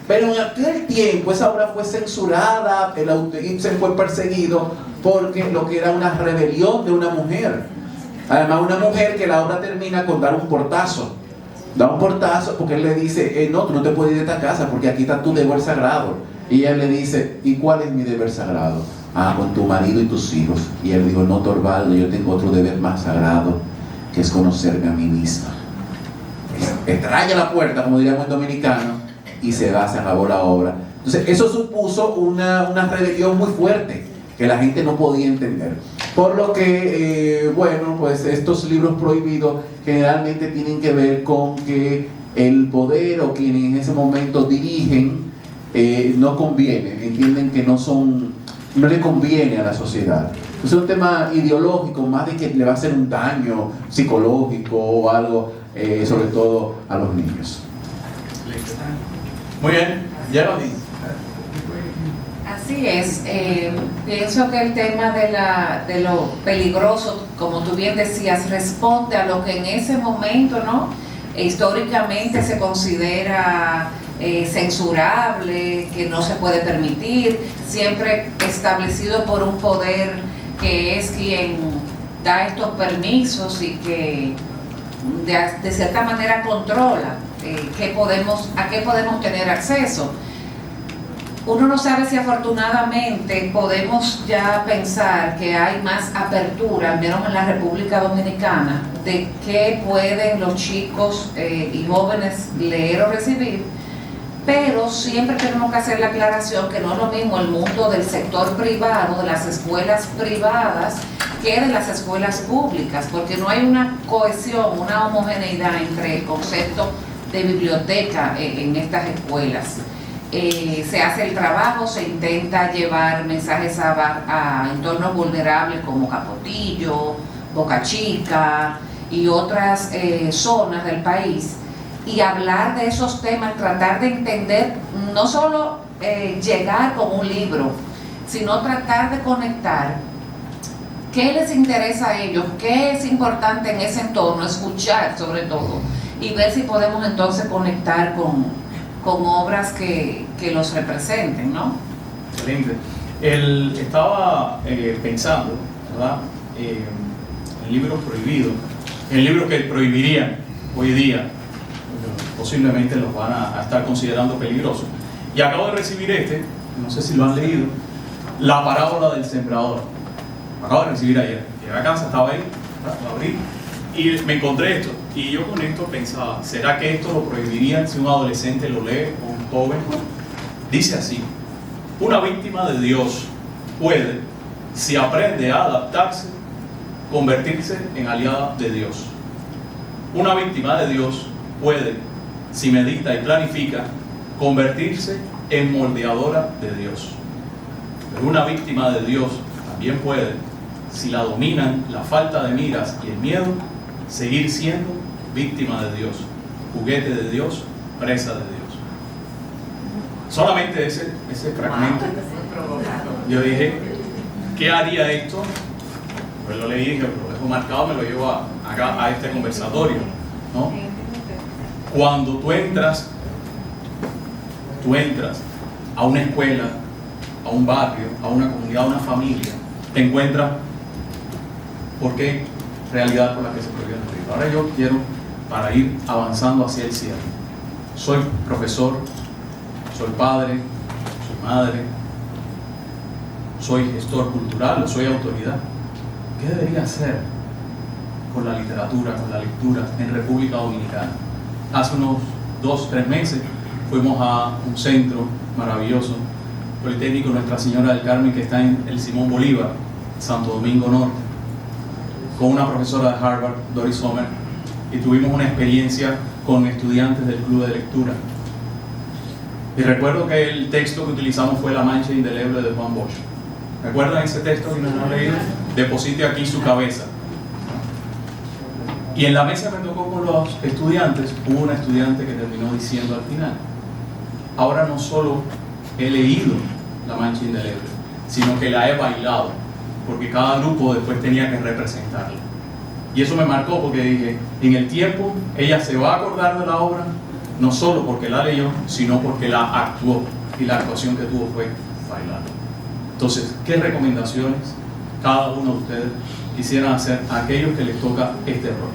Pero en aquel tiempo esa obra fue censurada, el autor Ibsen fue perseguido porque lo que era una rebelión de una mujer. Además, una mujer que la obra termina con dar un portazo. Da un portazo porque él le dice, no, tú no te puedes ir de esta casa porque aquí está tu deber sagrado. Y ella le dice, ¿y cuál es mi deber sagrado? Ah, con tu marido y tus hijos. Y él dijo, no, Torvaldo, yo tengo otro deber más sagrado, que es conocerme a mí misma. Estralla la puerta, como diríamos en dominicano, y se acabó la obra. Entonces, eso supuso una rebelión muy fuerte, que la gente no podía entender. Por lo que, bueno, pues estos libros prohibidos generalmente tienen que ver con que el poder o quienes en ese momento dirigen no conviene, entienden que no le conviene a la sociedad. Es un tema ideológico, más de que le va a hacer un daño psicológico o algo, sobre todo a los niños. Muy bien, Geraldine. Así es, pienso que el tema de lo peligroso, como tú bien decías, responde a lo que en ese momento, ¿no?, históricamente se considera censurable, que no se puede permitir, siempre establecido por un poder que es quien da estos permisos y que de cierta manera controla a qué podemos tener acceso. Uno no sabe si afortunadamente podemos ya pensar que hay más apertura, al menos en la República Dominicana, de qué pueden los chicos y jóvenes leer o recibir, pero siempre tenemos que hacer la aclaración que no es lo mismo el mundo del sector privado, de las escuelas privadas, que de las escuelas públicas, porque no hay una cohesión, una homogeneidad entre el concepto de biblioteca en estas escuelas. Se hace el trabajo, se intenta llevar mensajes a entornos vulnerables como Capotillo, Boca Chica y otras zonas del país, y hablar de esos temas, tratar de entender, no solo llegar con un libro, sino tratar de conectar qué les interesa a ellos, qué es importante en ese entorno, escuchar sobre todo, y ver si podemos entonces conectar con obras que los representen, ¿no? Excelente. Estaba pensando, ¿verdad?, en libros prohibidos, en libros que prohibirían hoy día, posiblemente los van a estar considerando peligrosos. Y acabo de recibir no sé si lo han leído, La parábola del sembrador. Lo acabo de recibir ayer. Llegué a casa, estaba ahí, lo abrí y me encontré esto. Y yo con esto pensaba, ¿será que esto lo prohibirían si un adolescente lo lee o un joven? Dice así: una víctima de Dios puede, si aprende a adaptarse, convertirse en aliada de Dios. Una víctima de Dios puede, si medita y planifica, convertirse en moldeadora de Dios. Pero una víctima de Dios también puede, si la dominan la falta de miras y el miedo, seguir siendo víctima de Dios. juguete de Dios, presa de Dios. Solamente ese fragmento. Yo dije, ¿qué haría esto? Pues lo leí, lo dejo marcado, me lo llevo acá a este conversatorio, ¿no? Cuando tú entras a una escuela, a un barrio, a una comunidad, a una familia, te encuentras por qué realidad por la que se prohíbe el libro. Ahora yo quiero, para ir avanzando hacia el cierre, soy profesor, soy padre, soy madre, soy gestor cultural o soy autoridad. ¿Qué debería hacer con la literatura, con la lectura en República Dominicana? Hace unos 2-3 meses fuimos a un centro maravilloso, Politécnico Nuestra Señora del Carmen, que está en el Simón Bolívar, Santo Domingo Norte, con una profesora de Harvard, Doris Sommer, y tuvimos una experiencia con estudiantes del club de lectura. Y recuerdo que el texto que utilizamos fue La mancha indeleble de Juan Bosch. ¿Recuerdan ese texto que nos han leído? Deposite aquí su cabeza. Y en la mesa me tocó con los estudiantes, hubo una estudiante que terminó diciendo al final: ahora no solo he leído La mancha indeleble, sino que la he bailado, porque cada grupo después tenía que representarla. Y eso me marcó porque dije, en el tiempo ella se va a acordar de la obra, no solo porque la leyó, sino porque la actuó, y la actuación que tuvo fue bailar. Entonces, ¿qué recomendaciones cada uno de ustedes quisieran hacer a aquellos que les toca este rol?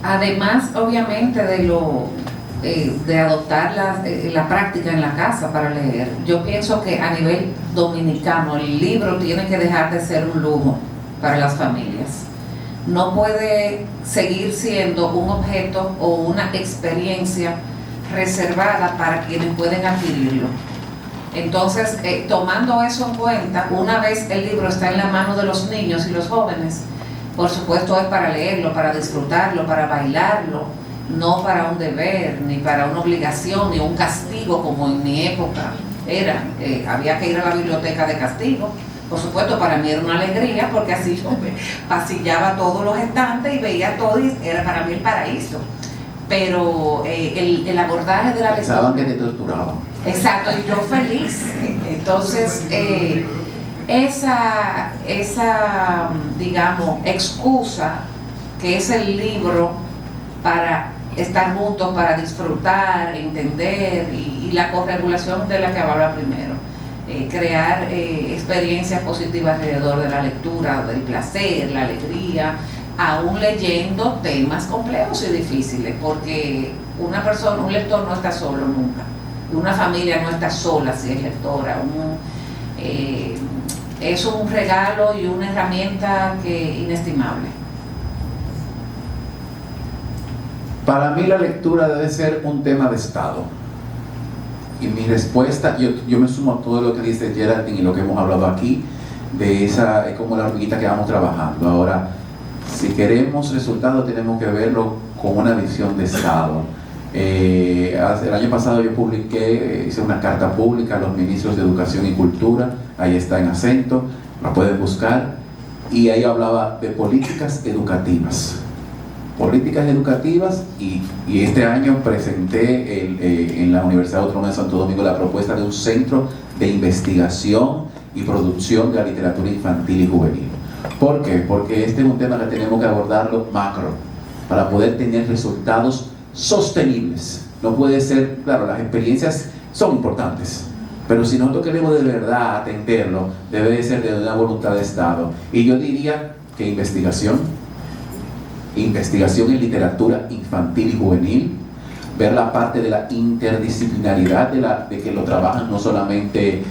Además, obviamente, de adoptar la práctica en la casa para leer, yo pienso que a nivel dominicano el libro tiene que dejar de ser un lujo para las familias. No puede seguir siendo un objeto o una experiencia reservada para quienes pueden adquirirlo. Entonces, tomando eso en cuenta, una vez el libro está en la mano de los niños y los jóvenes, por supuesto es para leerlo, para disfrutarlo, para bailarlo, no para un deber, ni para una obligación, ni un castigo como en mi época era. Había que ir a la biblioteca de castigo. Por supuesto, para mí era una alegría, porque así yo pasillaba todos los estantes y veía todo, y era para mí el paraíso. Pero el abordaje de la lectura... Pensaban que te torturaban. Exacto, y yo feliz. Entonces, esa digamos, excusa que es el libro para estar juntos, para disfrutar, entender, y la corregulación de la que hablaba primero. Crear experiencias positivas alrededor de la lectura, del placer, la alegría, aún leyendo temas complejos y difíciles, porque una persona, un lector no está solo nunca, una familia no está sola si es lectora. Es un regalo y una herramienta inestimable. Para mí la lectura debe ser un tema de Estado. Y mi respuesta, yo me sumo a todo lo que dice Geraldine y lo que hemos hablado aquí, de esa, es como la hormiguita que vamos trabajando. Ahora, si queremos resultados, tenemos que verlo con una visión de Estado. El año pasado yo hice una carta pública a los ministros de Educación y Cultura, ahí está en acento, la pueden buscar, y ahí hablaba de políticas educativas. Y este año presenté en la Universidad Autónoma de Santo Domingo la propuesta de un centro de investigación y producción de la literatura infantil y juvenil. ¿Por qué? Porque este es un tema que tenemos que abordarlo macro para poder tener resultados sostenibles. No puede ser, claro, las experiencias son importantes, pero si nosotros queremos de verdad atenderlo, debe de ser de una voluntad de Estado. Y yo diría que investigación en literatura infantil y juvenil, ver la parte de la interdisciplinaridad de que lo trabajan no solamente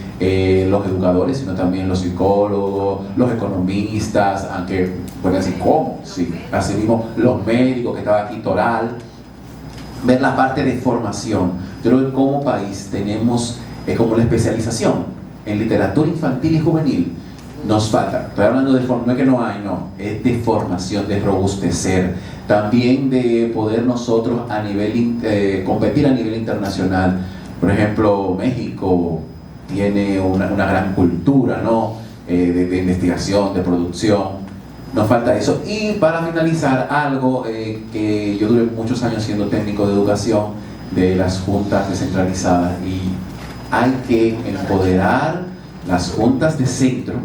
los educadores, sino también los psicólogos, los economistas, aunque pueden decir cómo, sí, así mismo los médicos, que estaba aquí Toral, ver la parte de formación. Yo creo que como país tenemos como la especialización en literatura infantil y juvenil. Nos falta, estoy hablando de formación, no es que no hay, no, es de formación, de robustecer, también de poder nosotros competir a nivel internacional. Por ejemplo, México tiene una gran cultura, ¿no? de investigación, de producción. nos falta eso. Y para finalizar, algo que yo duré muchos años siendo técnico de educación de las juntas descentralizadas, y hay que empoderar las juntas de centro.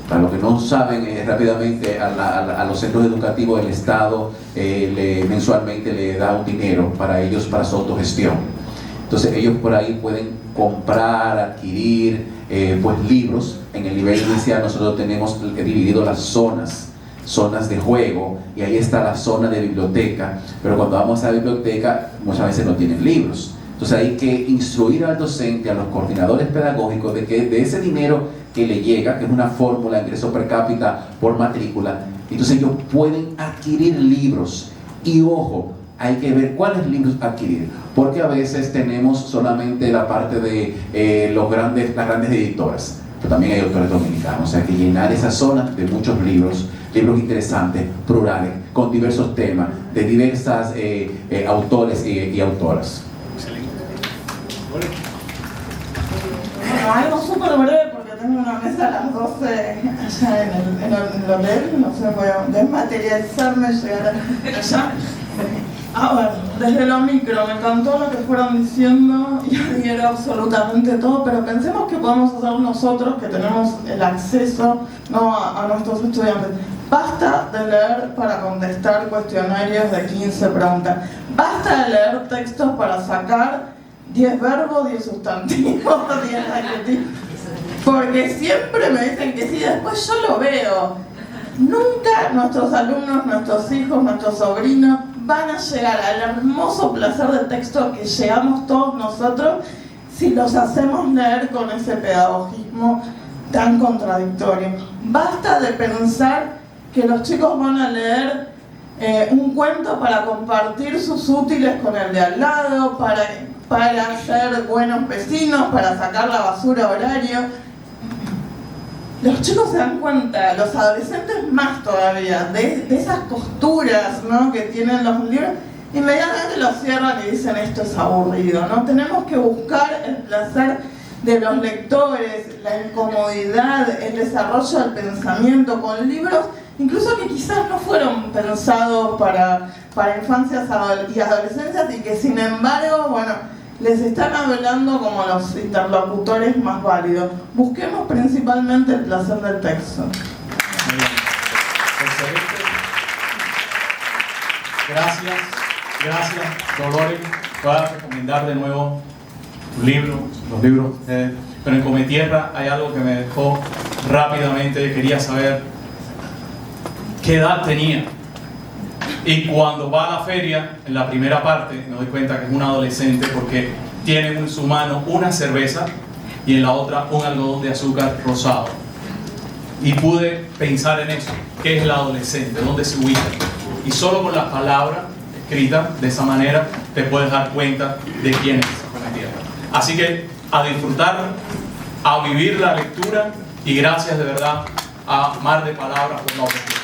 Para los que no saben, rápidamente a los centros educativos del Estado mensualmente le da un dinero para ellos, para su autogestión. Entonces ellos por ahí pueden comprar, adquirir pues libros. En el nivel inicial nosotros tenemos dividido las zonas de juego, y ahí está la zona de biblioteca, pero cuando vamos a la biblioteca muchas veces no tienen libros. Entonces hay que instruir al docente, a los coordinadores pedagógicos, de que de ese dinero que le llega, que es una fórmula de ingreso per cápita por matrícula, entonces ellos pueden adquirir libros. Y ojo, hay que ver cuáles libros adquirir, porque a veces tenemos solamente la parte de las grandes editoras, pero también hay autores dominicanos. O sea, hay que llenar esa zona de muchos libros interesantes, plurales, con diversos temas, de diversas autores y autoras. Bueno, algo súper breve, porque tengo una mesa a las 12 allá en el hotel, no sé, voy a desmaterializarme, llegar allá. A ver, desde lo micro, me encantó lo que fueron diciendo y adhiero absolutamente todo, pero pensemos que podemos hacer nosotros, que tenemos el acceso, ¿no?, a nuestros estudiantes. Basta de leer para contestar cuestionarios de 15 preguntas. Basta de leer textos para sacar 10 verbos, 10 sustantivos, 10 adjetivos. Porque siempre me dicen que sí, después yo lo veo. Nunca nuestros alumnos, nuestros hijos, nuestros sobrinos van a llegar al hermoso placer de texto que llegamos todos nosotros si los hacemos leer con ese pedagogismo tan contradictorio. Basta de pensar que los chicos van a leer un cuento para compartir sus útiles con el de al lado, para ser buenos vecinos, para sacar la basura a horario. Los chicos se dan cuenta, los adolescentes más todavía, de esas costuras, ¿no?, que tienen los libros, inmediatamente los cierran y dicen esto es aburrido, ¿no? Tenemos que buscar el placer de los lectores, la incomodidad, el desarrollo del pensamiento con libros, incluso que quizás no fueron pensados para infancias y adolescencias, y que sin embargo, bueno, les están hablando como los interlocutores más válidos. Busquemos principalmente el placer del texto. Muy bien. Excelente. Gracias, Dolores. Voy a recomendar de nuevo tu libro, los libros de ustedes. Pero en Cometierra hay algo que me dejó rápidamente. Quería saber qué edad tenía. Y cuando va a la feria, en la primera parte, me doy cuenta que es un adolescente, porque tiene en su mano una cerveza y en la otra un algodón de azúcar rosado. Y pude pensar en eso. ¿Qué es el adolescente? ¿Dónde se ubica? Y solo con las palabras escritas de esa manera te puedes dar cuenta de quién es Cometierra. Así que a disfrutar, a vivir la lectura, y gracias de verdad a Mar de Palabras por la oportunidad.